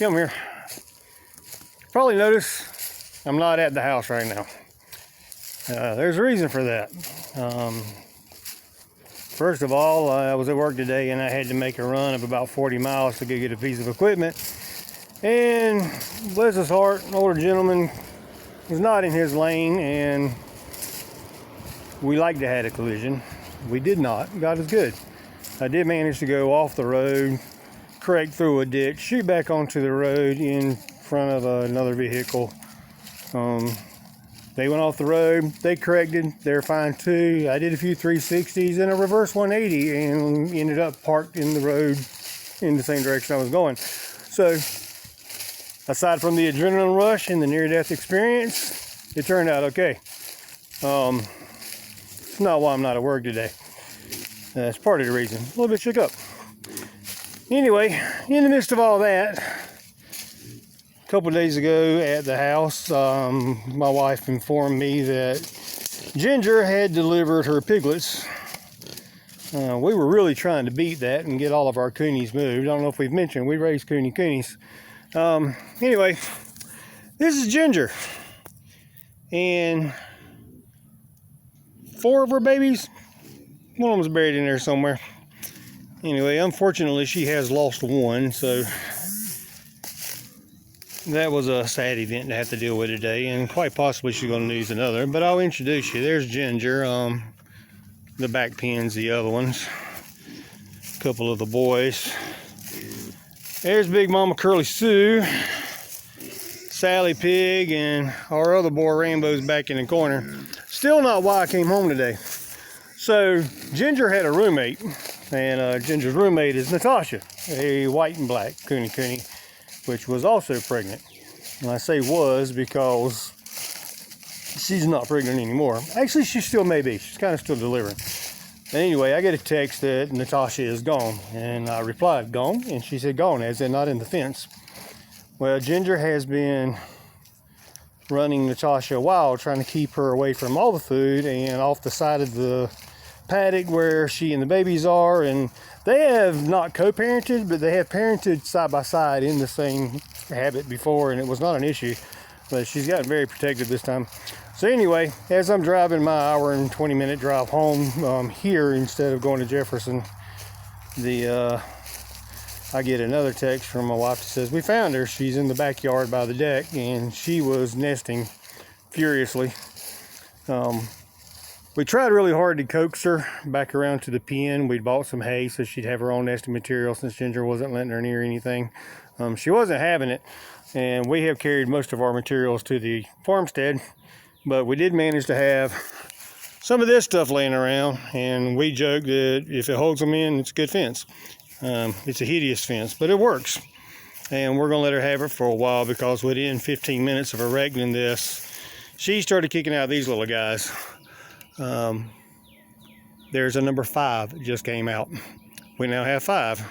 come here. Probably notice I'm not at the house right now. There's a reason for that. First of all, I was at work today and I had to make a run of about 40 miles to go get a piece of equipment. And bless his heart, an older gentleman was not in his lane, and we like to have a collision. We did not. God is good. I did manage to go off the road, correct through a ditch, shoot back onto the road in front of another vehicle. They went off the road, they corrected, they're fine too. I did a few 360s and a reverse 180 and ended up parked in the road in the same direction I was going. So, aside from the adrenaline rush and the near-death experience, it turned out okay. It's not why I'm not at work today. That's part of the reason. A little bit shook up. Anyway, in the midst of all that, a couple of days ago at the house, my wife informed me that Ginger had delivered her piglets. We were really trying to beat that and get all of our coonies moved. I don't know if we've mentioned, we raised coonies. Anyway, this is Ginger. And 4 of her babies, one of them's buried in there somewhere. Anyway, unfortunately, she has lost one, so that was a sad event to have to deal with today, and quite possibly she's going to lose another. But I'll introduce you. There's Ginger. The back pins, the other ones. A couple of the boys. There's Big Mama Curly Sue, Sally Pig, and our other boy Rainbow's back in the corner. Still not why I came home today. So Ginger had a roommate, and Ginger's roommate is Natasha, a white and black coonie, which was also pregnant. And I say was because she's not pregnant anymore. Actually, she still may be. She's kind of still delivering. But anyway, I get a text that Natasha is gone, and I replied, gone? And she said gone, as in not in the fence. Well, Ginger has been running Natasha wild, trying to keep her away from all the food and off the side of the paddock where she and the babies are. And they have not co-parented, but they have parented side by side in the same habit before, and it was not an issue. But she's gotten very protective this time. So anyway, as I'm driving my hour and 20-minute drive home here instead of going to Jefferson, I get another text from my wife that says, we found her. She's in the backyard by the deck, and she was nesting furiously. We tried really hard to coax her back around to the pen. We'd bought some hay so she'd have her own nesting material since Ginger wasn't letting her near anything. She wasn't having it, and we have carried most of our materials to the farmstead, but we did manage to have some of this stuff laying around, and we joke that if it holds them in, it's a good fence. It's a hideous fence, but it works. And we're going to let her have it for a while, because within 15 minutes of erecting this, she started kicking out these little guys. There's a number 5 that just came out. We now have 5.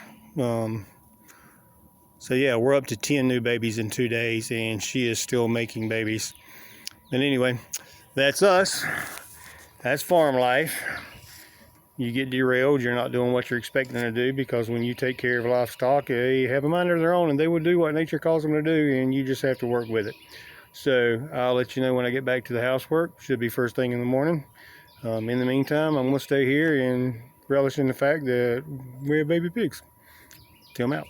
So yeah, we're up to 10 new babies in 2 days, and she is still making babies. But anyway, that's us. That's farm life. You get derailed, you're not doing what you're expecting to do, because when you take care of livestock, they have a mind of their own, and they will do what nature calls them to do, and you just have to work with it. So I'll let you know when I get back to the housework. Should be first thing in the morning. In the meantime, I'm going to stay here and relish in the fact that we have baby pigs. Till I'm out.